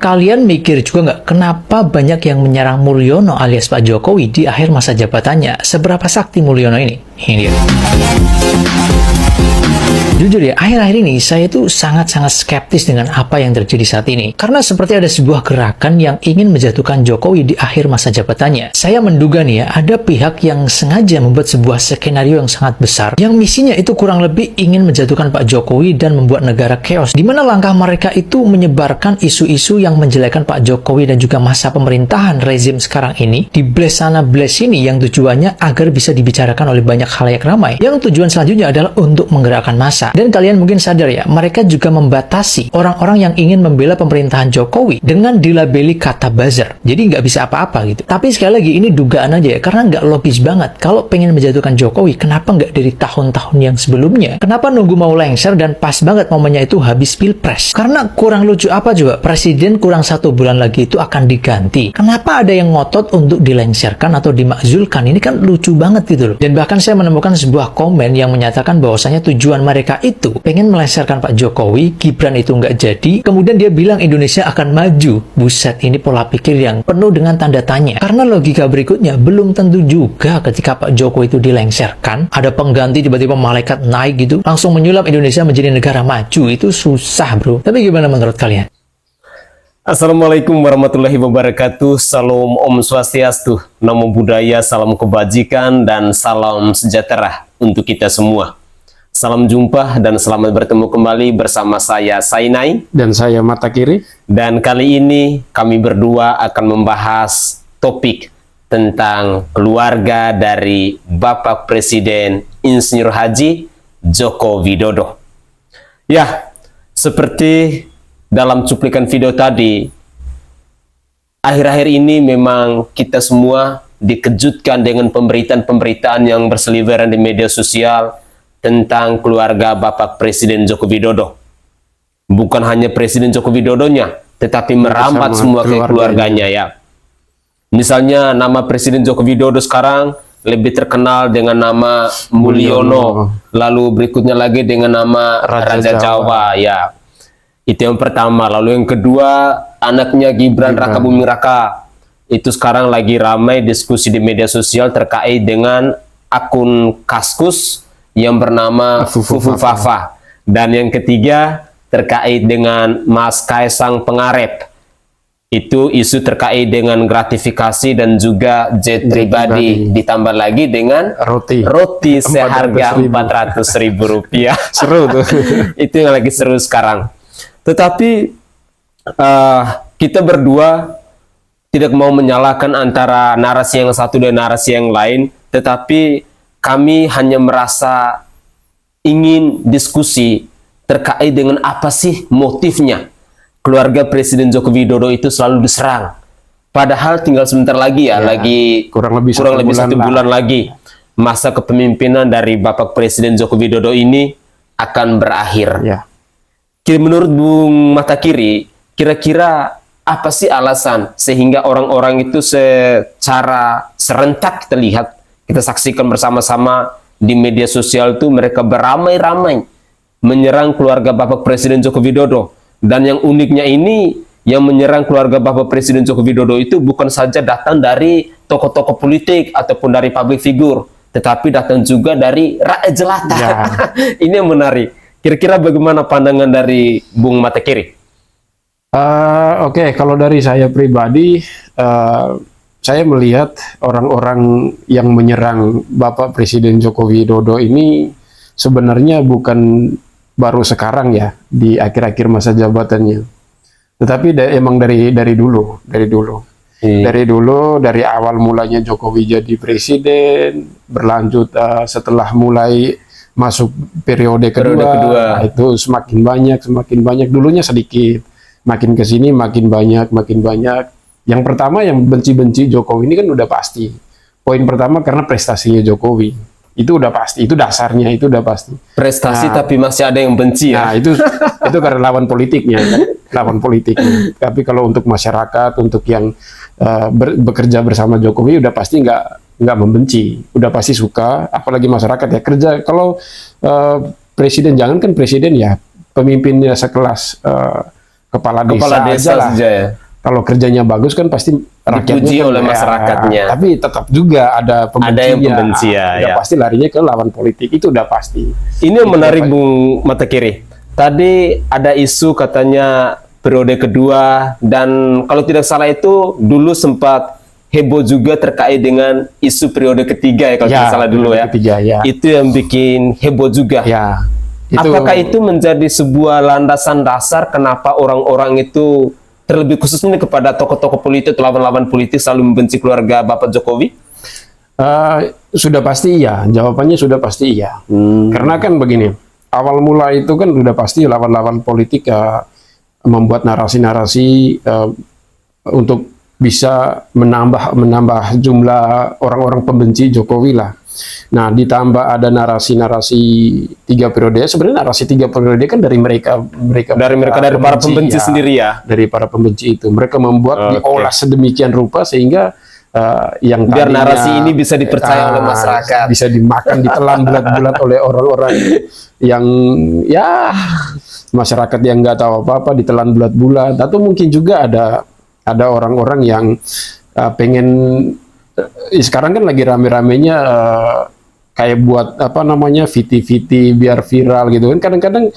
Kalian mikir juga nggak kenapa banyak yang menyerang Mulyono alias Pak Jokowi di akhir masa jabatannya? Seberapa sakti Mulyono ini? Ini dia. Jujur ya, akhir-akhir ini saya tuh sangat-sangat skeptis dengan apa yang terjadi saat ini. Karena seperti ada sebuah gerakan yang ingin menjatuhkan Jokowi di akhir masa jabatannya. Saya menduga nih ya, ada pihak yang sengaja membuat sebuah skenario yang sangat besar, yang misinya itu kurang lebih ingin menjatuhkan Pak Jokowi dan membuat negara chaos. Di mana langkah mereka itu menyebarkan isu-isu yang menjelekkan Pak Jokowi dan juga masa pemerintahan rezim sekarang ini, di blast sana blast sini, yang tujuannya agar bisa dibicarakan oleh banyak khalayak ramai. Yang tujuan selanjutnya adalah untuk menggerakkan massa. Dan kalian mungkin sadar ya, mereka juga membatasi orang-orang yang ingin membela pemerintahan Jokowi dengan dilabeli kata buzzer. Jadi nggak bisa apa-apa gitu. Tapi sekali lagi, ini dugaan aja ya, karena nggak logis banget. Kalau pengen menjatuhkan Jokowi, kenapa nggak dari tahun-tahun yang sebelumnya? Kenapa nunggu mau lengser dan pas banget momennya itu habis pilpres? Karena kurang lucu apa juga, presiden kurang 1 bulan lagi itu akan diganti. Kenapa ada yang ngotot untuk dilengserkan atau dimakzulkan? Ini kan lucu banget gitu loh. Dan bahkan saya menemukan sebuah komen yang menyatakan bahwasanya tujuan mereka itu pengen melengsarkan Pak Jokowi, Gibran itu nggak jadi, kemudian dia bilang Indonesia akan maju. Buset, ini pola pikir yang penuh dengan tanda tanya. Karena logika berikutnya, belum tentu juga ketika Pak Jokowi itu dilengserkan, ada pengganti tiba-tiba malaikat naik gitu, langsung menyulap Indonesia menjadi negara maju. Itu susah bro. Tapi gimana menurut kalian? Assalamualaikum warahmatullahi wabarakatuh. Salam Om Swastiastu, Namo Buddhaya, salam kebajikan, dan salam sejahtera untuk kita semua. Salam jumpa dan selamat bertemu kembali bersama saya Sainai dan saya Mata Kiri. Dan kali ini kami berdua akan membahas topik tentang keluarga dari Bapak Presiden Insinyur Haji Joko Widodo. Ya, seperti dalam cuplikan video tadi, akhir-akhir ini memang kita semua dikejutkan dengan pemberitaan-pemberitaan yang berseliweran di media sosial tentang keluarga Bapak Presiden Joko Widodo. Bukan hanya Presiden Joko Widodonya, tetapi merambat semua ke keluarganya ya. Misalnya nama Presiden Joko Widodo sekarang lebih terkenal dengan nama Mulyono. Lalu berikutnya lagi dengan nama Raja Jawa ya. Itu yang pertama. Lalu yang kedua, anaknya Gibran Raka Buming Raka. Itu sekarang lagi ramai diskusi di media sosial terkait dengan akun Kaskus yang bernama Fufu Fafa. Dan yang ketiga terkait dengan Mas Kaisang Pengarep. Itu isu terkait dengan gratifikasi dan juga jet pribadi, ditambah lagi dengan roti seharga Rp400.000. Seru tuh. Itu yang lagi seru sekarang. Tetapi kita berdua tidak mau menyalahkan antara narasi yang satu dan narasi yang lain, tetapi kami hanya merasa ingin diskusi terkait dengan apa sih motifnya keluarga Presiden Joko Widodo itu selalu diserang. Padahal tinggal sebentar lagi ya, lagi kurang lebih 1 bulan lagi masa kepemimpinan dari Bapak Presiden Joko Widodo ini akan berakhir. Ya. Menurut Bung Mata Kiri, kira-kira apa sih alasan sehingga orang-orang itu secara serentak kita lihat, kita saksikan bersama-sama di media sosial itu mereka beramai-ramai menyerang keluarga Bapak Presiden Joko Widodo. Dan yang uniknya ini, yang menyerang keluarga Bapak Presiden Joko Widodo itu bukan saja datang dari tokoh-tokoh politik ataupun dari public figure, tetapi datang juga dari rakyat jelata. Ya. Ini yang menarik. Kira-kira bagaimana pandangan dari Bung Mata Kiri? Oke, kalau dari saya pribadi, saya melihat orang-orang yang menyerang Bapak Presiden Joko Widodo ini sebenarnya bukan baru sekarang ya, di akhir-akhir masa jabatannya. Tetapi emang dari dulu. Dari dulu, dari awal mulanya Jokowi jadi presiden, berlanjut setelah mulai masuk periode kedua, itu semakin banyak. Dulunya sedikit, makin kesini makin banyak. Yang pertama, yang benci-benci Jokowi ini kan udah pasti. Poin pertama karena prestasinya Jokowi. Itu udah pasti, itu dasarnya, itu udah pasti. Prestasi tapi masih ada yang benci ya. Nah, itu karena lawan politiknya, kan? Lawan politiknya. Tapi kalau untuk masyarakat, untuk yang bekerja bersama Jokowi udah pasti nggak membenci, udah pasti suka, apalagi masyarakat ya kerja. Kalau presiden, jangankan presiden ya, pemimpinnya sekelas kepala Kepala desa desa aja lah. saja ya. Kalau kerjanya bagus kan pasti rakyatnya Dipuji kan, oleh masyarakatnya. tapi tetap juga ada pembenci. Ada yang pembenci ya, Udah ya. pasti larinya ke lawan politik, itu udah pasti. Ini yang menarik Bung Mata Kiri. Tadi ada isu katanya periode kedua, dan kalau tidak salah itu dulu sempat heboh juga terkait dengan isu periode ketiga ya kalau tidak salah dulu ya. Ketiga, ya. Itu yang bikin heboh juga. Ya. Apakah itu menjadi sebuah landasan dasar kenapa orang-orang itu, terlebih khususnya kepada tokoh-tokoh politik, lawan-lawan politik, selalu membenci keluarga Bapak Jokowi? Sudah pasti iya, jawabannya sudah pasti iya. Karena kan begini, awal mula itu kan sudah pasti lawan-lawan politik membuat narasi-narasi untuk bisa menambah jumlah orang-orang pembenci Jokowi lah. Nah, ditambah ada narasi-narasi 3 periode. Sebenarnya narasi 3 periode kan dari mereka Dari para pembenci ya, sendiri ya. dari para pembenci itu. Mereka membuat diolah sedemikian rupa sehingga yang Biar tadinya, narasi ini bisa dipercaya oleh masyarakat. bisa dimakan, ditelan bulat-bulat oleh orang-orang yang ya masyarakat yang nggak tahu apa-apa, ditelan bulat-bulat. Atau mungkin juga ada orang-orang yang pengen sekarang kan lagi rame-ramenya kayak buat apa namanya VT biar viral gitu kan. Kadang-kadang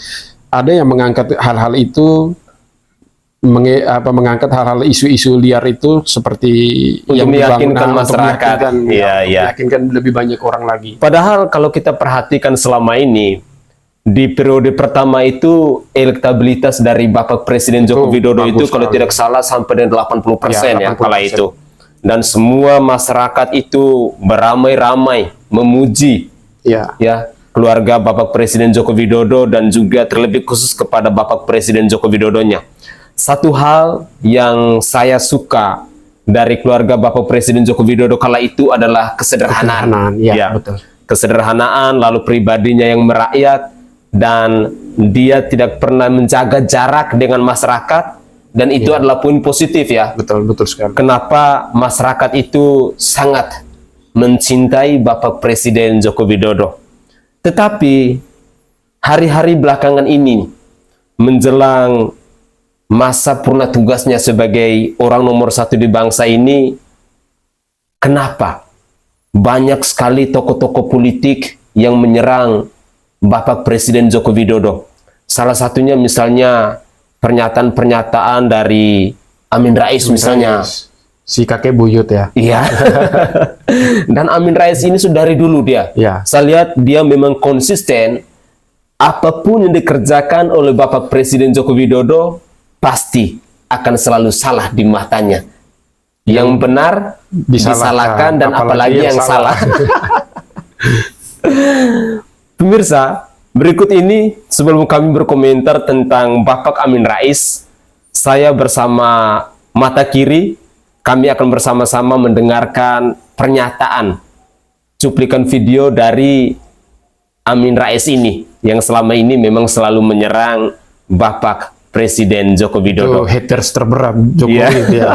ada yang mengangkat hal-hal itu, mengangkat hal-hal isu-isu liar itu seperti Untuk yang meyakinkan untuk masyarakat. meyakinkan lebih banyak orang lagi. Padahal kalau kita perhatikan selama ini, di periode pertama itu elektabilitas dari Bapak Presiden Joko Widodo itu kalau sekali. tidak salah sampai dengan 80% ya, 80%. kala itu. Dan semua masyarakat itu beramai-ramai memuji ya keluarga Bapak Presiden Joko Widodo, dan juga terlebih khusus kepada Bapak Presiden Joko Widodonya. Satu hal yang saya suka dari keluarga Bapak Presiden Joko Widodo kala itu adalah kesederhanaan. Ya, betul. Kesederhanaan, lalu pribadinya yang merakyat, dan dia tidak pernah menjaga jarak dengan masyarakat, dan itu adalah poin positif ya. Betul sekali. Kenapa masyarakat itu sangat mencintai Bapak Presiden Joko Widodo. Tetapi hari-hari belakangan ini menjelang masa purna tugasnya sebagai orang nomor 1 di bangsa ini, kenapa banyak sekali tokoh-tokoh politik yang menyerang Bapak Presiden Joko Widodo? Salah satunya misalnya pernyataan-pernyataan dari Amin Rais misalnya. Si kakek buyut ya. Iya. Dan Amin Rais ini sudah dari dulu dia. Ya. Saya lihat dia memang konsisten. Apapun yang dikerjakan oleh Bapak Presiden Joko Widodo pasti akan selalu salah di matanya. Yang benar disalahkan, dan apalagi yang salah. Pemirsa, berikut ini sebelum kami berkomentar tentang Bapak Amin Rais, saya bersama Mata Kiri, kami akan bersama-sama mendengarkan pernyataan cuplikan video dari Amin Rais ini, yang selama ini memang selalu menyerang Bapak Presiden Joko Widodo. Itu haters terberat Jokowi ya.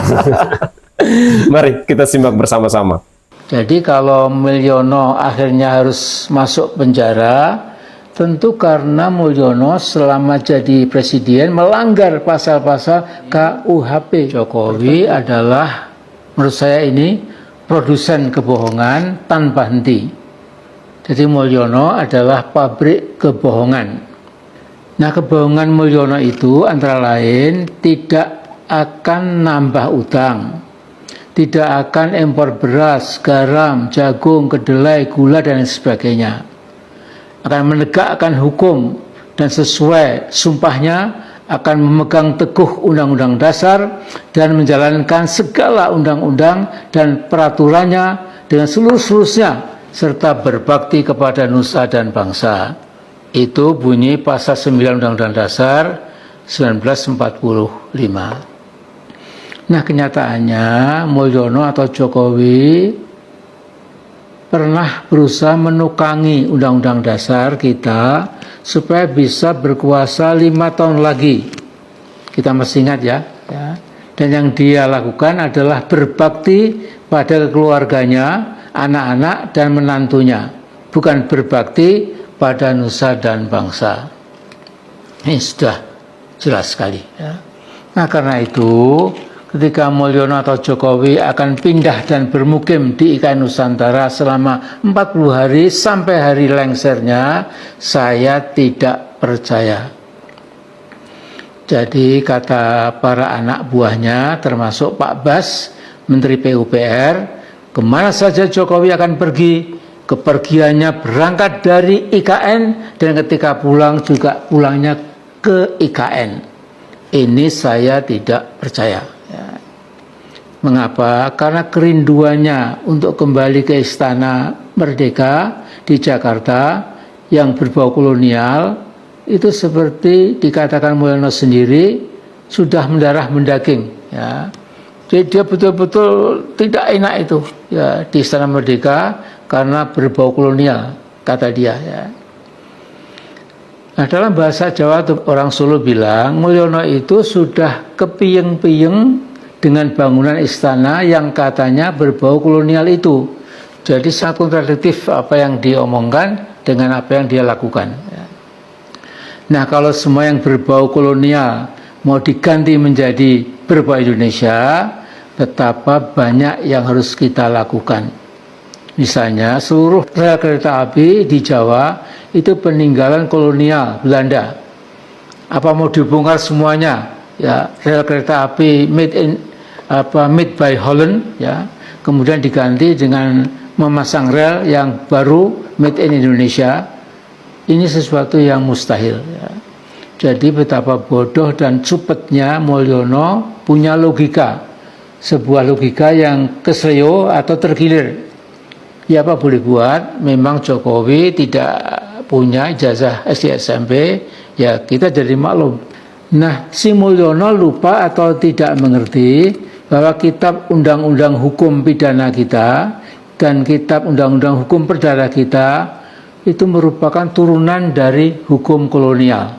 Mari kita simak bersama-sama. Jadi kalau Mulyono akhirnya harus masuk penjara, tentu karena Mulyono selama jadi presiden melanggar pasal-pasal KUHP. Jokowi adalah, menurut saya ini, produsen kebohongan tanpa henti. Jadi Mulyono adalah pabrik kebohongan. Nah, kebohongan Mulyono itu antara lain tidak akan nambah utang, tidak akan impor beras, garam, jagung, kedelai, gula, dan sebagainya. Akan menegakkan hukum dan sesuai sumpahnya akan memegang teguh Undang-Undang Dasar dan menjalankan segala undang-undang dan peraturannya dengan seluruh-seluruhnya, serta berbakti kepada nusa dan bangsa. Itu bunyi pasal 9 Undang-Undang Dasar 1945. Nah, kenyataannya Mulyono atau Jokowi pernah berusaha menukangi Undang-Undang Dasar kita supaya bisa berkuasa 5 tahun lagi. Kita masih ingat ya. Dan yang dia lakukan adalah berbakti pada keluarganya, anak-anak, dan menantunya, bukan berbakti pada nusa dan bangsa. Ini sudah jelas sekali ya. Nah, karena itu ketika Mulyono atau Jokowi akan pindah dan bermukim di IKN Nusantara selama 40 hari sampai hari lengsernya, saya tidak percaya. Jadi kata para anak buahnya termasuk Pak Bas, Menteri PUPR, kemana saja Jokowi akan pergi, kepergiannya berangkat dari IKN dan ketika pulang juga pulangnya ke IKN. Ini saya tidak percaya. Mengapa? Karena kerinduannya untuk kembali ke Istana Merdeka di Jakarta yang berbau kolonial itu seperti dikatakan Mulyono sendiri sudah mendarah mendaging. Ya. Jadi dia betul-betul tidak enak itu ya di Istana Merdeka karena berbau kolonial, kata dia. Ya. Nah, dalam bahasa Jawa orang Solo bilang Mulyono itu sudah kepiyeng-piyeng dengan bangunan istana yang katanya berbau kolonial itu. Jadi sangat kontradiktif apa yang diomongkan dengan apa yang dia lakukan. Nah, kalau semua yang berbau kolonial mau diganti menjadi berbau Indonesia, betapa banyak yang harus kita lakukan. Misalnya seluruh rel kereta api di Jawa itu peninggalan kolonial Belanda. Apa mau dibongkar semuanya? Ya, rel kereta api made by Holland, ya, kemudian diganti dengan memasang rel yang baru made in Indonesia. Ini sesuatu yang mustahil. Ya. Jadi betapa bodoh dan cupetnya Mulyono punya logika, sebuah logika yang kesleo atau tergilir. Ya apa boleh buat, memang Jokowi tidak punya ijazah SD SMP, ya kita jadi maklum. Nah, si Mulyono lupa atau tidak mengerti bahwa kitab undang-undang hukum pidana kita dan kitab undang-undang hukum perdata kita itu merupakan turunan dari hukum kolonial.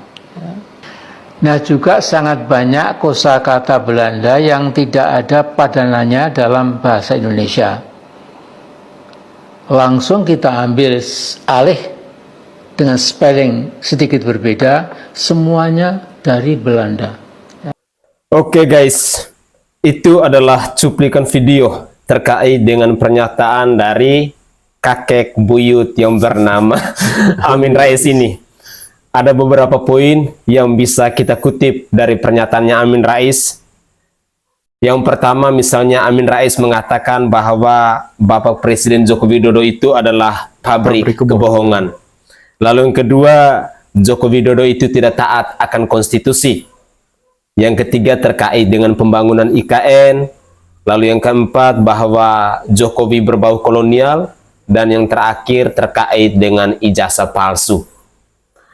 Nah, juga sangat banyak kosakata Belanda yang tidak ada padanannya dalam bahasa Indonesia. Langsung kita ambil alih dengan spelling sedikit berbeda, semuanya dari Belanda. Oke guys, itu adalah cuplikan video terkait dengan pernyataan dari kakek buyut yang bernama Amin Rais ini. Ada beberapa poin yang bisa kita kutip dari pernyataannya Amin Rais. Yang pertama, misalnya Amin Rais mengatakan bahwa Bapak Presiden Joko Widodo itu adalah pabrik kebohongan. Lalu yang kedua, Joko Widodo itu tidak taat akan konstitusi. Yang ketiga terkait dengan pembangunan IKN. Lalu yang keempat bahwa Jokowi berbau kolonial. Dan yang terakhir terkait dengan ijazah palsu.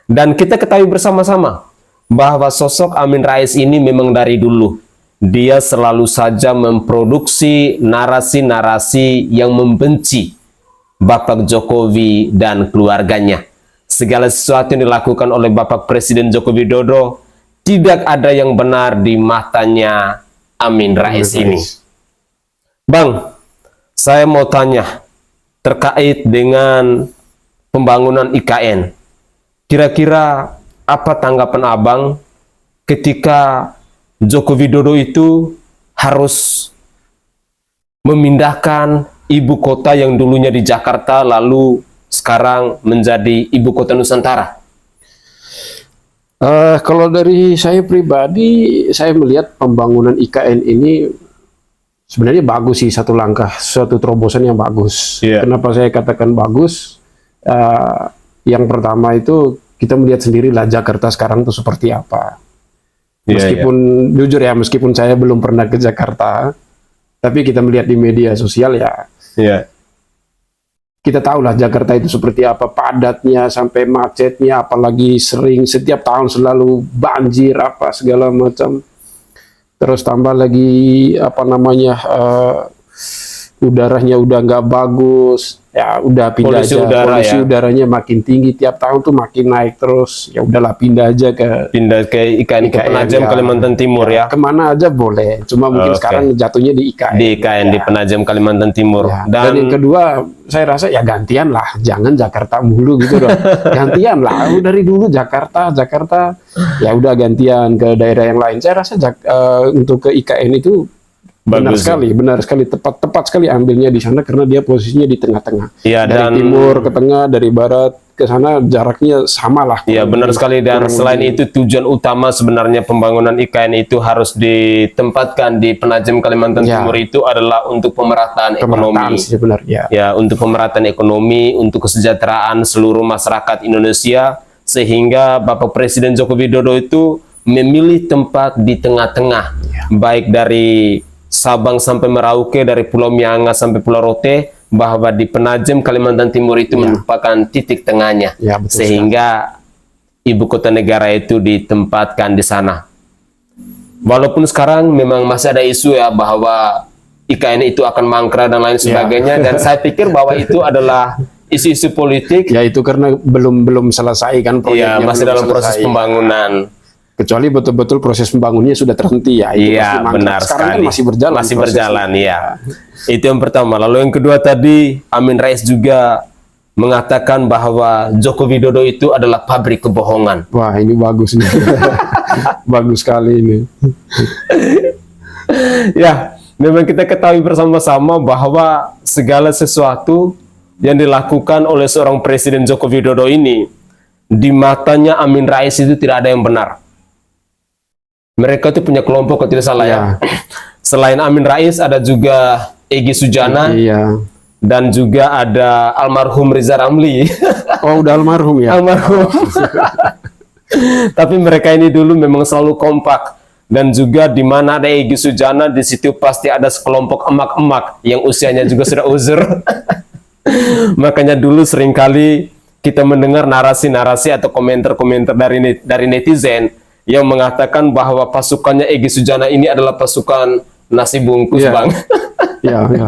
Dan kita ketahui bersama-sama bahwa sosok Amin Rais ini memang dari dulu dia selalu saja memproduksi narasi-narasi yang membenci Bapak Jokowi dan keluarganya. Segala sesuatu yang dilakukan oleh Bapak Presiden Joko Widodo tidak ada yang benar di matanya Amin Rais ini. Bang, saya mau tanya terkait dengan pembangunan IKN. Kira-kira apa tanggapan Abang ketika Joko Widodo itu harus memindahkan ibu kota yang dulunya di Jakarta lalu sekarang menjadi ibu kota Nusantara? Kalau dari saya pribadi, saya melihat pembangunan IKN ini sebenarnya bagus sih, satu langkah, suatu terobosan yang bagus. Yeah. Kenapa saya katakan bagus? Yang pertama itu kita melihat sendirilah Jakarta sekarang itu seperti apa. Meskipun jujur ya, meskipun saya belum pernah ke Jakarta, tapi kita melihat di media sosial ya, kita tahulah Jakarta itu seperti apa, padatnya sampai macetnya, apalagi sering setiap tahun selalu banjir apa segala macam. Terus tambah lagi apa namanya, udaranya udah nggak bagus, ya udah pindah Polusi aja. udara, Polusi ya. udaranya makin tinggi tiap tahun tuh makin naik terus. Ya udahlah pindah aja ke IKN ke Penajam, ya. Kalimantan Timur ya. Kemana aja boleh. Cuma mungkin Oke. sekarang jatuhnya di IKN. Di IKN di Penajam, Kalimantan Timur. Ya, dan yang Dan kedua, saya rasa ya gantian lah, jangan Jakarta mulu gitu dong. Gantian lah, dari dulu Jakarta, ya udah gantian ke daerah yang lain. Saya rasa untuk ke IKN itu benar Bagus, sekali, tepat sekali ambilnya di sana karena dia posisinya di tengah-tengah. Iya, Dari dan- timur ke tengah, dari barat ke sana jaraknya sama lah. ya benar sekali, dan kurang selain lebih. itu tujuan utama sebenarnya pembangunan IKN itu harus ditempatkan di Penajam, Kalimantan Ya. Timur itu adalah untuk pemerataan Pemerataan ekonomi. sih benar ya. Ya, untuk pemerataan ekonomi, untuk kesejahteraan seluruh masyarakat Indonesia, sehingga Bapak Presiden Joko Widodo itu memilih tempat di tengah-tengah, baik dari Sabang sampai Merauke, dari Pulau Mianga sampai Pulau Rote, bahwa di Penajam, Kalimantan Timur itu merupakan titik tengahnya, Ya, betul sehingga ibu kota negara itu ditempatkan di sana. Walaupun sekarang memang masih ada isu ya bahwa IKN itu akan mangkrak dan lain sebagainya, dan saya pikir bahwa itu adalah isu-isu politik. Ya itu karena belum selesai kan Iya, proyeknya. masih belum dalam proses selesai. pembangunan. Kecuali betul-betul proses pembangunannya sudah terhenti ya. Itu Iya, pasti mangkrak. benar Sekarang sekali. kan masih berjalan. Masih prosesnya. berjalan, ya. Itu yang pertama. Lalu yang kedua tadi, Amin Rais juga mengatakan bahwa Joko Widodo itu adalah pabrik kebohongan. Wah ini bagus nih. Bagus sekali ini. Ya, memang kita ketahui bersama-sama bahwa segala sesuatu yang dilakukan oleh seorang Presiden Joko Widodo ini, di matanya Amin Rais itu tidak ada yang benar. Mereka itu punya kelompok kalau tidak salah ya. Selain Amin Rais ada juga Egy Sujana, Iya. dan juga ada almarhum Riza Ramli. Oh udah almarhum ya. Almarhum. Tapi mereka ini dulu memang selalu kompak, dan juga di mana ada Egy Sujana, di situ pasti ada sekelompok emak-emak yang usianya juga sudah uzur. Makanya dulu seringkali kita mendengar narasi-narasi atau komentar-komentar dari netizen yang mengatakan bahwa pasukannya Egy Sujana ini adalah pasukan nasi bungkus, Iya. Bang. Iya, iya.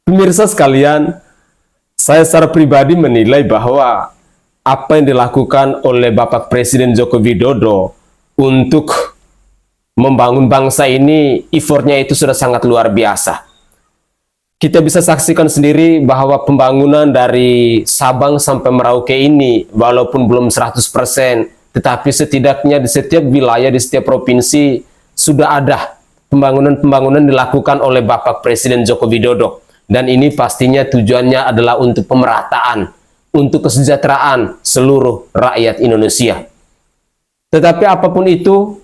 Pemirsa sekalian, saya secara pribadi menilai bahwa apa yang dilakukan oleh Bapak Presiden Joko Widodo untuk membangun bangsa ini, effortnya itu sudah sangat luar biasa. Kita bisa saksikan sendiri bahwa pembangunan dari Sabang sampai Merauke ini, walaupun belum 100%, tetapi setidaknya di setiap wilayah, di setiap provinsi, sudah ada pembangunan-pembangunan dilakukan oleh Bapak Presiden Joko Widodo. Dan ini pastinya tujuannya adalah untuk pemerataan, untuk kesejahteraan seluruh rakyat Indonesia. Tetapi apapun itu,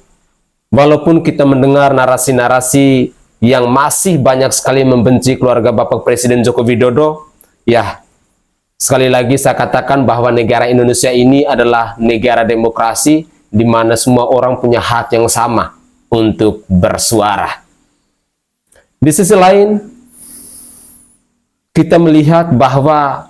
walaupun kita mendengar narasi-narasi yang masih banyak sekali membenci keluarga Bapak Presiden Joko Widodo, ya, sekali lagi saya katakan bahwa negara Indonesia ini adalah negara demokrasi di mana semua orang punya hak yang sama untuk bersuara. Di sisi lain, kita melihat bahwa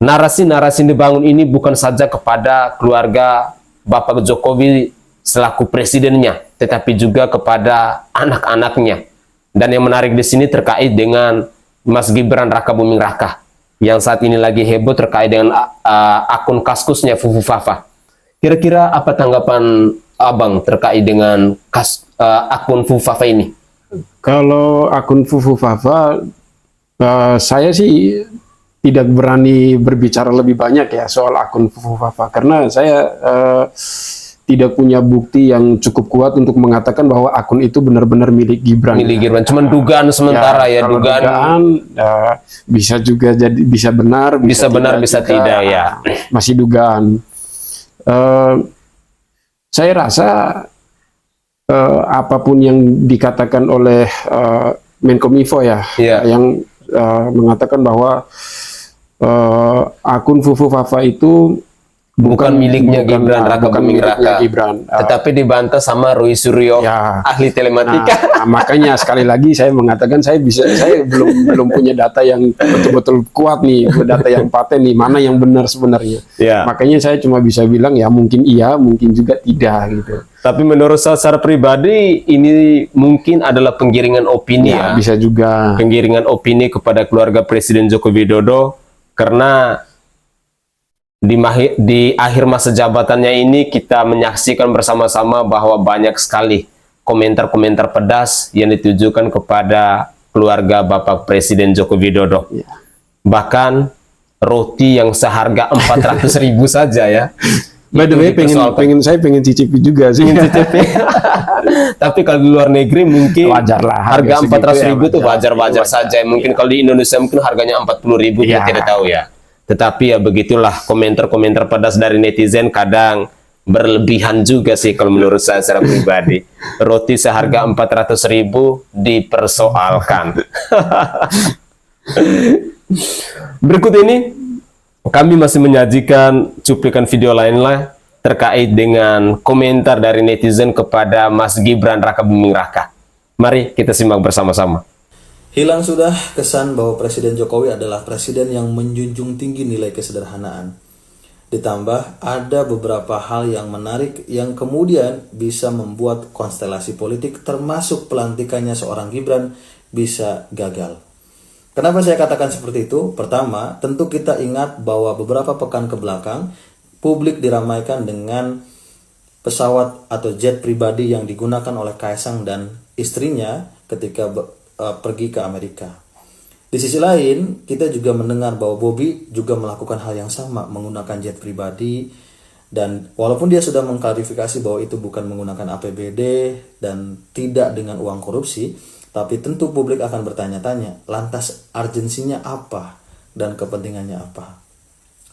narasi-narasi yang dibangun ini bukan saja kepada keluarga Bapak Jokowi selaku presidennya, tetapi juga kepada anak-anaknya. Dan yang menarik di sini terkait dengan Mas Gibran Rakabuming Raka, yang saat ini lagi heboh terkait dengan akun Kaskusnya Fufu Fafa. Kira-kira apa tanggapan Abang terkait dengan akun Fufu Fafa ini? Kalau akun Fufu Fafa, saya sih tidak berani berbicara lebih banyak ya soal akun Fufu Fafa karena saya tidak punya bukti yang cukup kuat untuk mengatakan bahwa akun itu benar-benar milik Gibran. Milik Gibran, cuman dugaan sementara ya, kalau dugaan bisa juga jadi bisa benar, bisa benar, bisa tidak ya. Masih dugaan. Saya rasa apapun yang dikatakan oleh Menkominfo ya, Iya. yang mengatakan bahwa akun Fufu Fafa itu bukan miliknya Gibran Raka bukan Buming miliknya Raka, Gibran. tetapi dibantah sama Roy Suryo, Ya. ahli telematika. Makanya sekali lagi saya mengatakan saya belum punya data yang betul-betul kuat nih, data yang paten nih, mana yang benar sebenarnya. Ya. Makanya saya cuma bisa bilang ya mungkin iya, mungkin juga tidak gitu. Tapi menurut saya secara pribadi ini mungkin adalah penggiringan opini Ya, ya. bisa juga. Penggiringan opini kepada keluarga Presiden Joko Widodo, karena di akhir masa jabatannya ini kita menyaksikan bersama-sama bahwa banyak sekali komentar-komentar pedas yang ditujukan kepada keluarga Bapak Presiden Joko Widodo. Ya. Bahkan roti yang seharga 400.000 saja ya. By the way, dipersoalkan. pengen cicipi juga sih. Tapi kalau di luar negeri mungkin Wajar lah, harga harga 400.000 segitu itu ya, wajar-wajar wajar. saja. Mungkin kalau di Indonesia mungkin harganya 40.000, kita Ya. tidak tahu ya. Tetapi ya begitulah, komentar-komentar pedas dari netizen kadang berlebihan juga sih kalau menurut saya secara pribadi. Roti seharga 400.000 dipersoalkan. Berikut ini kami masih menyajikan cuplikan video lainnya terkait dengan komentar dari netizen kepada Mas Gibran Raka Buming Raka. Mari kita simak bersama-sama. Hilang sudah kesan bahwa Presiden Jokowi adalah presiden yang menjunjung tinggi nilai kesederhanaan. Ditambah ada beberapa hal yang menarik yang kemudian bisa membuat konstelasi politik termasuk pelantikannya seorang Gibran bisa gagal. Kenapa saya katakan seperti itu? Pertama, tentu kita ingat bahwa beberapa pekan ke belakang publik diramaikan dengan pesawat atau jet pribadi yang digunakan oleh Kaisang dan istrinya ketika pergi ke Amerika. Di sisi lain, kita juga mendengar bahwa Bobby juga melakukan hal yang sama, menggunakan jet pribadi, dan walaupun dia sudah mengklarifikasi bahwa itu bukan menggunakan APBD dan tidak dengan uang korupsi, tapi tentu publik akan bertanya-tanya, lantas urgensinya apa dan kepentingannya apa.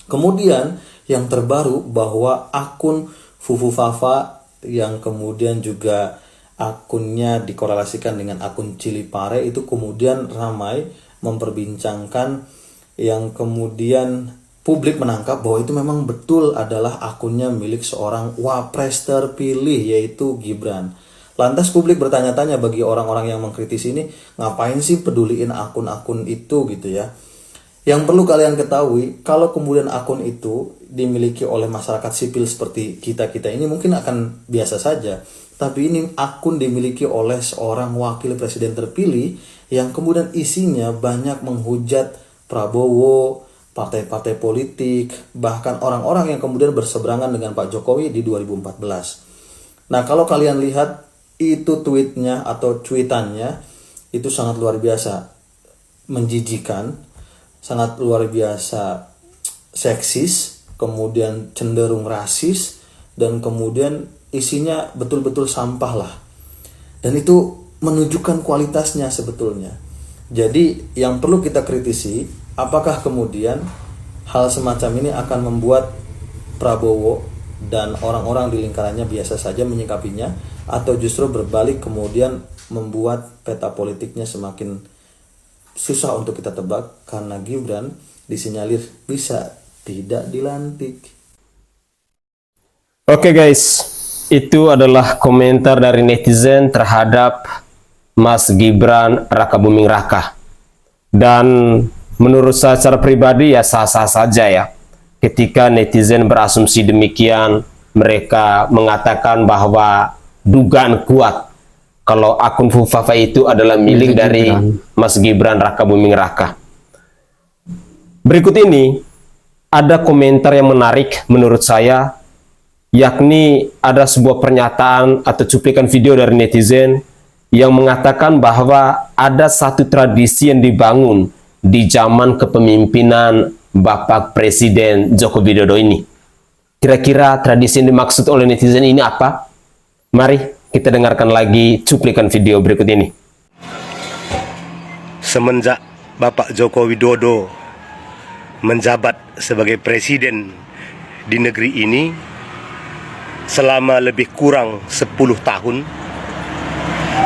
Kemudian yang terbaru bahwa akun Fufu Fafa yang kemudian juga akunnya dikorelasikan dengan akun Cili Pare itu kemudian ramai memperbincangkan, yang kemudian publik menangkap bahwa itu memang betul adalah akunnya milik seorang wapres terpilih yaitu Gibran. Lantas publik bertanya-tanya, bagi orang-orang yang mengkritisi ini, ngapain sih peduliin akun-akun itu gitu ya. Yang perlu kalian ketahui, kalau kemudian akun itu dimiliki oleh masyarakat sipil seperti kita-kita ini mungkin akan biasa saja. Tapi ini akun dimiliki oleh seorang wakil presiden terpilih yang kemudian isinya banyak menghujat Prabowo, partai-partai politik, bahkan orang-orang yang kemudian berseberangan dengan Pak Jokowi di 2014. Nah, kalau kalian lihat itu tweetnya atau cuitannya itu sangat luar biasa menjijikan, sangat luar biasa seksis, kemudian cenderung rasis, dan kemudian isinya betul-betul sampah lah. Dan itu menunjukkan kualitasnya sebetulnya. Jadi yang perlu kita kritisi, apakah kemudian hal semacam ini akan membuat Prabowo dan orang-orang di lingkarannya biasa saja menyikapinya, atau justru berbalik kemudian membuat peta politiknya semakin susah untuk kita tebak karena Gibran disinyalir bisa tidak dilantik. Oke guys, itu adalah komentar dari netizen terhadap Mas Gibran Raka Buming Raka. Dan menurut saya secara pribadi ya sah-sah saja ya. Ketika netizen berasumsi demikian, mereka mengatakan bahwa dugaan kuat kalau akun Fufafa itu adalah milik dari Mas Gibran Raka Buming Raka. Berikut ini ada komentar yang menarik menurut saya, yakni ada sebuah pernyataan atau cuplikan video dari netizen yang mengatakan bahwa ada satu tradisi yang dibangun di zaman kepemimpinan Bapak Presiden Joko Widodo ini. Kira-kira tradisi yang dimaksud oleh netizen ini apa? Mari kita dengarkan lagi cuplikan video berikut ini. Semenjak Bapak Joko Widodo menjabat sebagai presiden di negeri ini selama lebih kurang 10 tahun,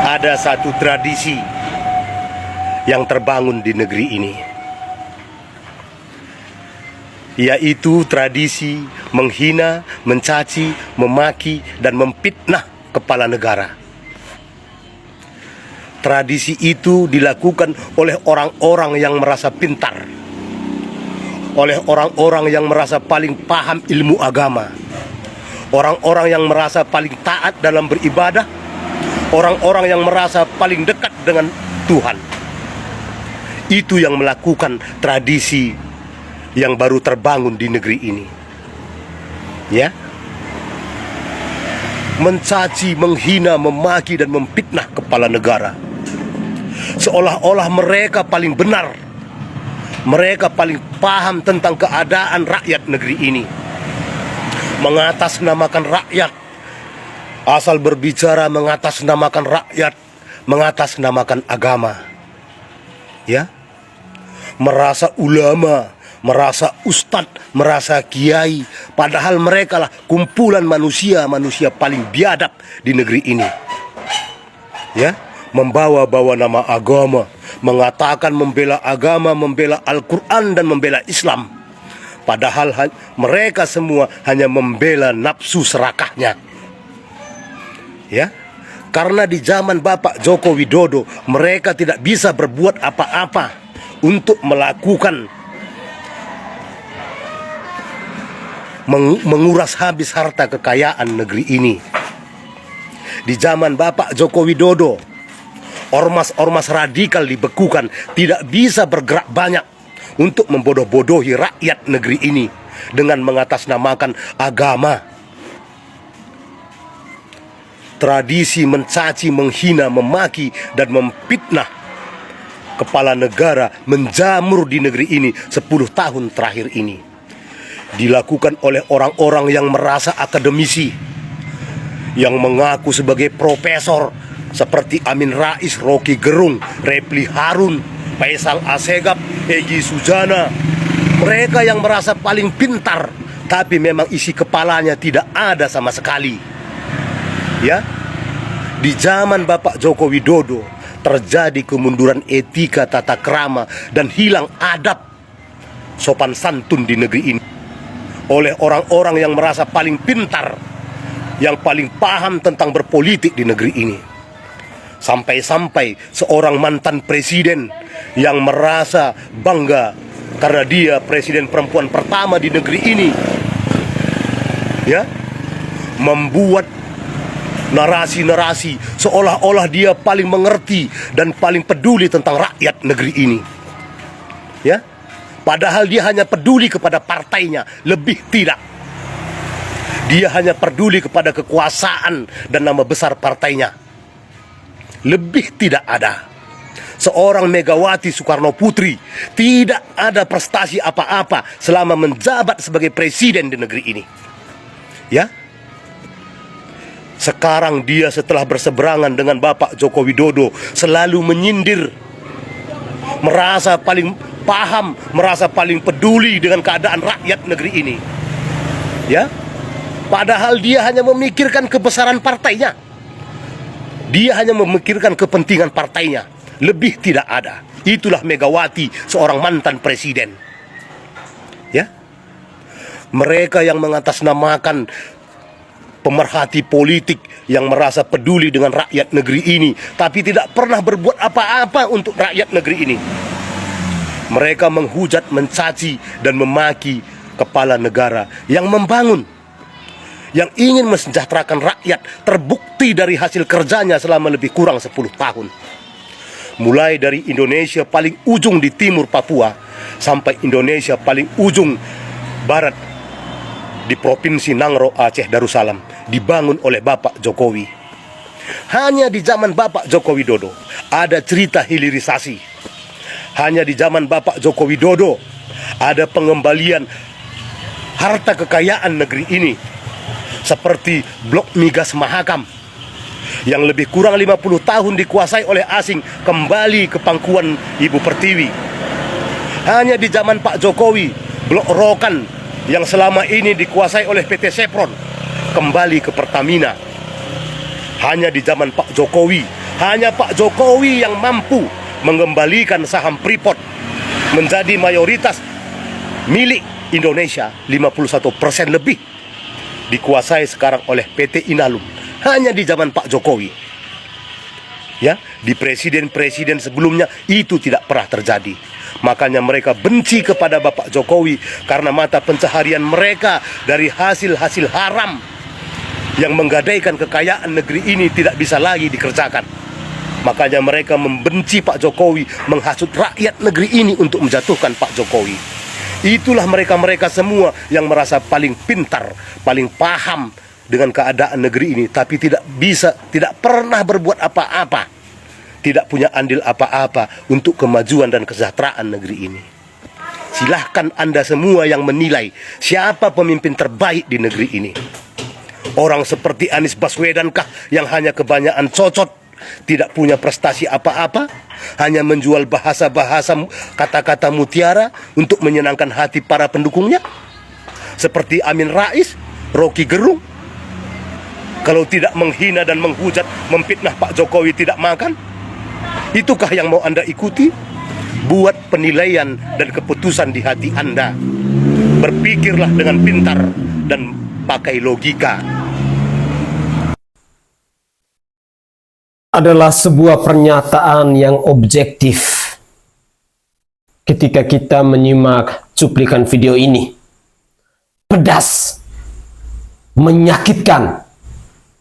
ada satu tradisi yang terbangun di negeri ini, yaitu tradisi menghina, mencaci, memaki, dan memfitnah kepala negara. Tradisi itu dilakukan oleh orang-orang yang merasa pintar, oleh orang-orang yang merasa paling paham ilmu agama, orang-orang yang merasa paling taat dalam beribadah, orang-orang yang merasa paling dekat dengan Tuhan. Itu yang melakukan tradisi yang baru terbangun di negeri ini. Ya. Mencaci, menghina, memaki, dan memfitnah kepala negara. Seolah-olah mereka paling benar. Mereka paling paham tentang keadaan rakyat negeri ini. Mengatasnamakan rakyat. Asal berbicara mengatasnamakan rakyat, mengatasnamakan agama. Ya. Merasa ulama, merasa ustadz, merasa kiai, padahal mereka lah kumpulan manusia paling biadab di negeri ini. Ya, membawa-bawa nama agama, mengatakan membela agama, membela Al-Quran dan membela Islam. Padahal mereka semua hanya membela nafsu serakahnya. Ya, karena di zaman Bapak Joko Widodo mereka tidak bisa berbuat apa-apa untuk melakukan menguras habis harta kekayaan negeri ini. Di zaman Bapak Joko Widodo, ormas-ormas radikal dibekukan, tidak bisa bergerak banyak untuk membodoh-bodohi rakyat negeri ini dengan mengatasnamakan agama. Tradisi mencaci, menghina, memaki, dan memfitnah kepala negara menjamur di negeri ini 10 tahun terakhir ini. Dilakukan oleh orang-orang yang merasa akademisi, yang mengaku sebagai profesor seperti Amin Rais, Rocky Gerung, Repli Harun, Faisal Assegaf, Egy Sujana. Mereka yang merasa paling pintar, tapi memang isi kepalanya tidak ada sama sekali. Ya, di zaman Bapak Joko Widodo terjadi kemunduran etika tata krama dan hilang adab sopan santun di negeri ini oleh orang-orang yang merasa paling pintar, yang paling paham tentang berpolitik di negeri ini. Sampai-sampai seorang mantan presiden yang merasa bangga karena dia presiden perempuan pertama di negeri ini, ya, membuat narasi-narasi seolah-olah dia paling mengerti dan paling peduli tentang rakyat negeri ini. Ya, padahal dia hanya peduli kepada partainya, lebih tidak. Dia hanya peduli kepada kekuasaan dan nama besar partainya, lebih tidak ada. Seorang Megawati Soekarno Putri tidak ada prestasi apa-apa selama menjabat sebagai presiden di negeri ini. Ya, sekarang dia setelah berseberangan dengan Bapak Joko Widodo selalu menyindir, merasa paling paham, merasa paling peduli dengan keadaan rakyat negeri ini. Ya, padahal dia hanya memikirkan kebesaran partainya. Dia hanya memikirkan kepentingan partainya, lebih tidak ada. Itulah Megawati, seorang mantan presiden. Ya, mereka yang mengatasnamakan pemerhati politik yang merasa peduli dengan rakyat negeri ini, tapi tidak pernah berbuat apa-apa untuk rakyat negeri ini. Mereka menghujat, mencaci, dan memaki kepala negara yang membangun, yang ingin mensejahterakan rakyat, terbukti dari hasil kerjanya selama lebih kurang 10 tahun. Mulai dari Indonesia paling ujung di timur Papua sampai Indonesia paling ujung barat di Provinsi Nangro, Aceh Darussalam, dibangun oleh Bapak Jokowi. Hanya di zaman Bapak Joko Widodo ada cerita hilirisasi. Hanya di zaman Bapak Joko Widodo ada pengembalian harta kekayaan negeri ini, seperti Blok Migas Mahakam yang lebih kurang 50 tahun dikuasai oleh asing kembali ke pangkuan Ibu Pertiwi. Hanya di zaman Pak Jokowi, Blok Rokan yang selama ini dikuasai oleh PT Sepron kembali ke Pertamina. Hanya di zaman Pak Jokowi, hanya Pak Jokowi yang mampu mengembalikan saham Freeport menjadi mayoritas milik Indonesia 51% lebih dikuasai sekarang oleh PT Inalum. Hanya di zaman Pak Jokowi. Ya, di presiden-presiden sebelumnya itu tidak pernah terjadi. Makanya mereka benci kepada Bapak Jokowi karena mata pencaharian mereka dari hasil-hasil haram yang menggadaikan kekayaan negeri ini tidak bisa lagi dikerjakan. Makanya mereka membenci Pak Jokowi, menghasut rakyat negeri ini untuk menjatuhkan Pak Jokowi. Itulah mereka-mereka semua yang merasa paling pintar, paling paham dengan keadaan negeri ini, tapi tidak pernah berbuat apa-apa, tidak punya andil apa-apa untuk kemajuan dan kesejahteraan negeri ini. Silahkan Anda semua yang menilai siapa pemimpin terbaik di negeri ini. Orang seperti Anies Baswedan kah yang hanya kebanyakan cocot, tidak punya prestasi apa-apa, hanya menjual bahasa-bahasa kata-kata mutiara untuk menyenangkan hati para pendukungnya? Seperti Amin Rais, Rocky Gerung, kalau tidak menghina dan menghujat, memfitnah Pak Jokowi tidak makan? Itukah yang mau Anda ikuti? Buat penilaian dan keputusan di hati Anda. Berpikirlah dengan pintar dan pakai logika. Adalah sebuah pernyataan yang objektif ketika kita menyimak cuplikan video ini. Pedas, menyakitkan,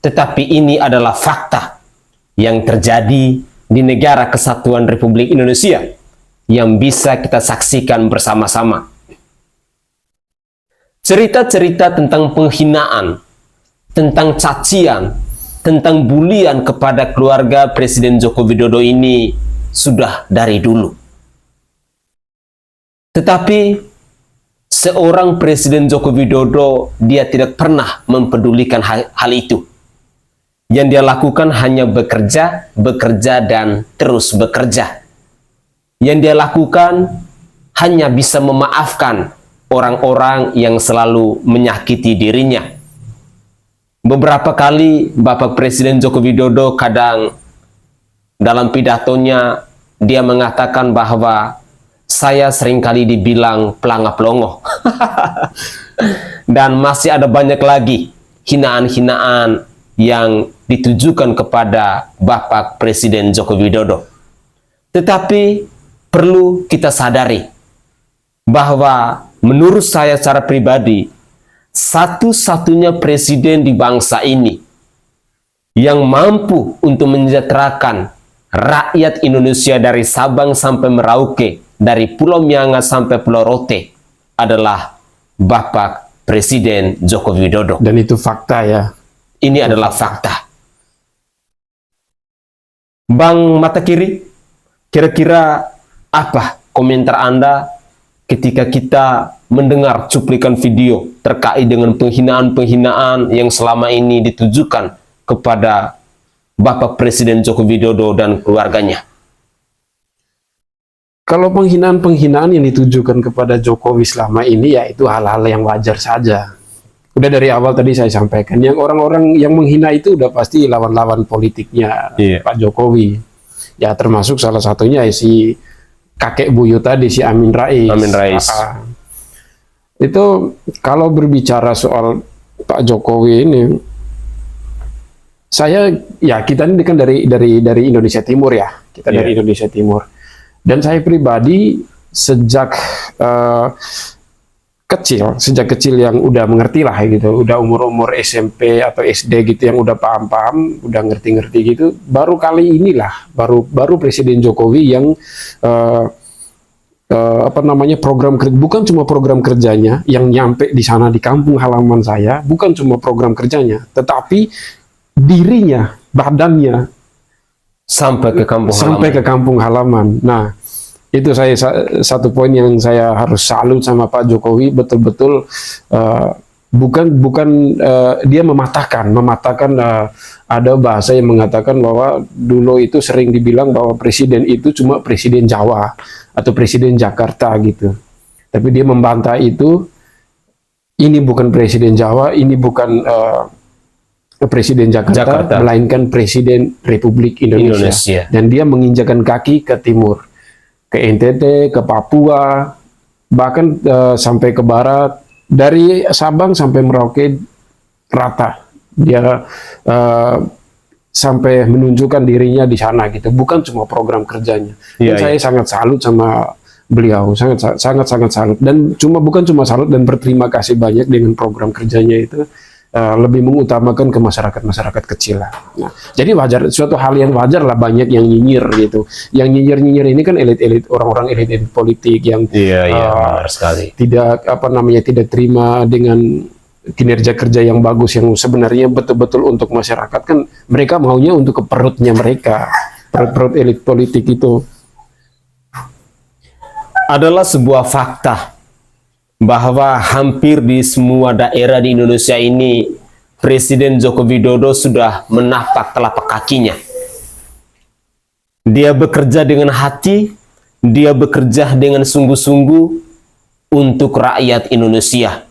tetapi ini adalah fakta yang terjadi di negara Kesatuan Republik Indonesia yang bisa kita saksikan bersama-sama. Cerita-cerita tentang penghinaan, tentang cacian, tentang bulian kepada keluarga Presiden Joko Widodo ini sudah dari dulu. Tetapi seorang Presiden Joko Widodo, dia tidak pernah mempedulikan hal itu. Yang dia lakukan hanya bekerja, dan terus bekerja. Yang dia lakukan hanya bisa memaafkan orang-orang yang selalu menyakiti dirinya. Beberapa kali Bapak Presiden Joko Widodo kadang dalam pidatonya dia mengatakan bahwa saya seringkali dibilang pelangap longo. Dan masih ada banyak lagi hinaan-hinaan yang ditujukan kepada Bapak Presiden Joko Widodo. Tetapi perlu kita sadari bahwa menurut saya secara pribadi, satu-satunya presiden di bangsa ini yang mampu untuk mensejahterakan rakyat Indonesia dari Sabang sampai Merauke, dari Pulau Miangas sampai Pulau Rote adalah Bapak Presiden Joko Widodo. Dan itu fakta ya. Ini adalah fakta. Bang Mata Kiri, kira-kira apa komentar Anda ketika kita mendengar cuplikan video terkait dengan penghinaan-penghinaan yang selama ini ditujukan kepada Bapak Presiden Joko Widodo dan keluarganya? Kalau penghinaan-penghinaan yang ditujukan kepada Jokowi selama ini, ya itu hal-hal yang wajar saja. Udah dari awal tadi saya sampaikan, yang orang-orang yang menghina itu udah pasti lawan-lawan politiknya Pak Jokowi. Ya termasuk salah satunya si kakek buyut tadi, si Amin Rais. Amin Rais. Itu kalau berbicara soal Pak Jokowi ini, kita ini kan dari Indonesia Timur ya, kita dari Indonesia Timur. Dan saya pribadi sejak kecil yang udah mengerti lah gitu, udah umur SMP atau SD gitu, yang udah paham-paham, udah ngerti-ngerti gitu, baru kali inilah baru Presiden Jokowi yang bukan cuma program kerjanya yang nyampe di sana di kampung halaman saya, bukan cuma program kerjanya, tetapi dirinya, badannya sampai ke kampung halaman. Nah, itu saya satu poin yang saya harus salut sama Pak Jokowi, betul-betul bukan dia mematahkan ada bahasa yang mengatakan bahwa dulu itu sering dibilang bahwa presiden itu cuma presiden Jawa atau presiden Jakarta gitu. Tapi dia membantah itu, ini bukan presiden Jawa, ini bukan presiden Jakarta, melainkan presiden Republik Indonesia. Dan dia menginjakan kaki ke timur, ke NTT, ke Papua, bahkan sampai ke barat, dari Sabang sampai Merauke rata. Dia sampai menunjukkan dirinya di sana gitu, bukan cuma program kerjanya. Dan saya sangat salut sama beliau, sangat salut, dan bukan cuma salut dan berterima kasih banyak dengan program kerjanya itu. Lebih mengutamakan ke masyarakat kecil lah. Nah, jadi suatu hal yang wajar lah banyak yang nyinyir gitu. Yang nyinyir ini kan orang-orang elit politik yang benar sekali. tidak terima dengan kinerja kerja yang bagus yang sebenarnya betul-betul untuk masyarakat, kan mereka maunya untuk ke perutnya mereka, perut elit politik itu. Adalah sebuah fakta bahwa hampir di semua daerah di Indonesia ini Presiden Joko Widodo sudah menapak telapak kakinya. Dia bekerja dengan hati, dia bekerja dengan sungguh-sungguh untuk rakyat Indonesia.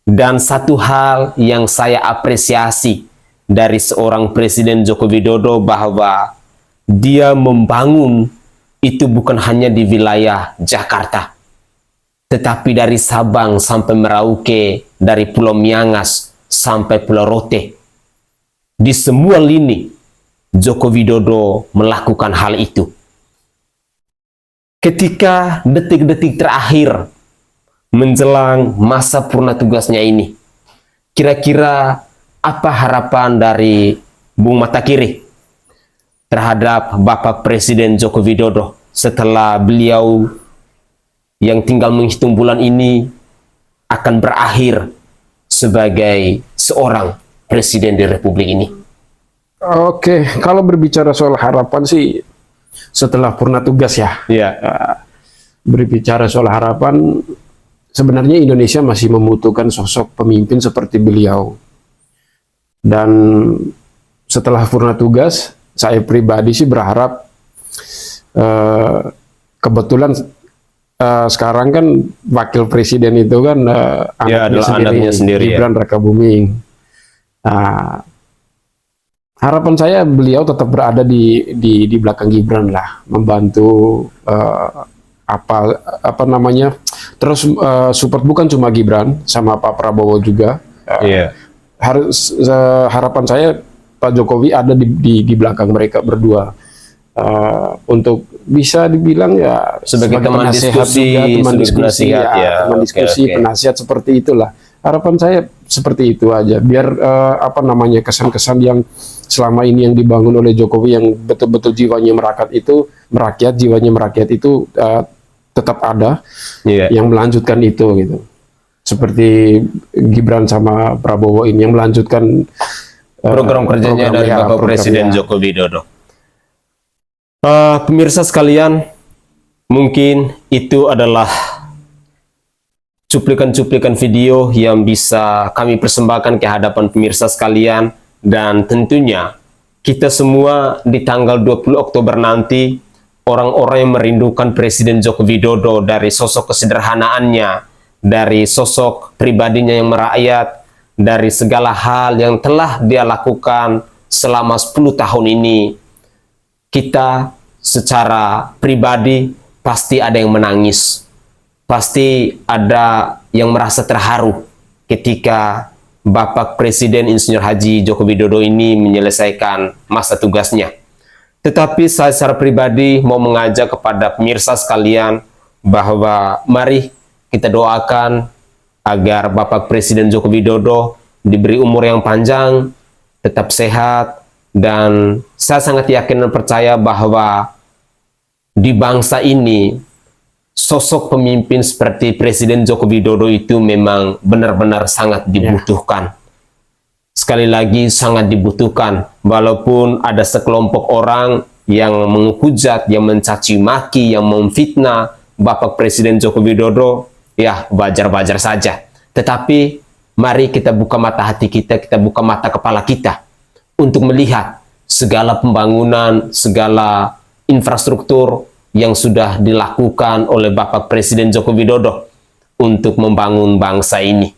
Dan satu hal yang saya apresiasi dari seorang Presiden Joko Widodo bahwa dia membangun itu bukan hanya di wilayah Jakarta, tetapi dari Sabang sampai Merauke, dari Pulau Miangas sampai Pulau Rote. Di semua lini, Joko Widodo melakukan hal itu. Ketika detik-detik terakhir menjelang masa purna tugasnya ini, kira-kira apa harapan dari Bung Matakiri terhadap Bapak Presiden Joko Widodo setelah beliau yang tinggal menghitung bulan ini akan berakhir sebagai seorang presiden di Republik ini? Oke, kalau berbicara soal harapan sih setelah purna tugas ya. Berbicara soal harapan, sebenarnya Indonesia masih membutuhkan sosok pemimpin seperti beliau. Dan setelah purna tugas, saya pribadi sih berharap kebetulan sekarang kan wakil presiden itu kan anaknya sendiri Gibran Rakabuming. Harapan saya beliau tetap berada di belakang Gibran lah, membantu terus support bukan cuma Gibran, sama Pak Prabowo juga. Harapan saya Pak Jokowi ada di belakang mereka berdua. Untuk bisa dibilang ya sebagai teman diskusi, penasihat seperti itulah. Harapan saya seperti itu aja, biar kesan-kesan yang selama ini yang dibangun oleh Jokowi yang betul-betul jiwanya merakyat itu tetap ada, yang melanjutkan itu gitu. Seperti Gibran sama Prabowo ini yang melanjutkan program kerjanya dari Bapak Presiden Joko Widodo. Pemirsa sekalian, mungkin itu adalah cuplikan-cuplikan video yang bisa kami persembahkan ke hadapan pemirsa sekalian, dan tentunya kita semua di tanggal 20 Oktober nanti, orang-orang yang merindukan Presiden Joko Widodo dari sosok kesederhanaannya, dari sosok pribadinya yang merakyat, dari segala hal yang telah dia lakukan selama 10 tahun ini, kita secara pribadi pasti ada yang menangis, pasti ada yang merasa terharu ketika Bapak Presiden Insinyur Haji Joko Widodo ini menyelesaikan masa tugasnya. Tetapi saya secara pribadi mau mengajak kepada pemirsa sekalian bahwa mari kita doakan agar Bapak Presiden Joko Widodo diberi umur yang panjang, tetap sehat, dan saya sangat yakin dan percaya bahwa di bangsa ini sosok pemimpin seperti Presiden Joko Widodo itu memang benar-benar sangat dibutuhkan. Sekali lagi sangat dibutuhkan, walaupun ada sekelompok orang yang menghujat, yang mencaci maki, yang memfitnah Bapak Presiden Joko Widodo, ya wajar-wajar saja. Tetapi mari kita buka mata hati kita buka mata kepala kita untuk melihat segala pembangunan, segala infrastruktur yang sudah dilakukan oleh Bapak Presiden Joko Widodo untuk membangun bangsa ini.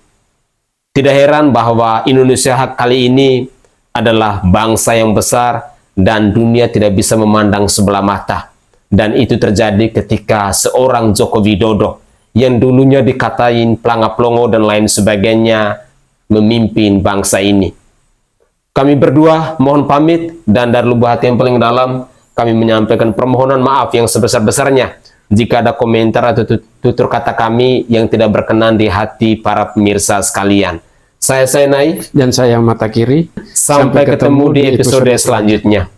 Tidak heran bahwa Indonesia kali ini adalah bangsa yang besar dan dunia tidak bisa memandang sebelah mata. Dan itu terjadi ketika seorang Joko Widodo yang dulunya dikatain pelangap-pelongo dan lain sebagainya memimpin bangsa ini. Kami berdua mohon pamit, dan dari lubuk hati yang paling dalam kami menyampaikan permohonan maaf yang sebesar-besarnya jika ada komentar atau tutur kata kami yang tidak berkenan di hati para pemirsa sekalian. Saya Nai, Dan saya Mata Kiri. sampai ketemu di episode selanjutnya.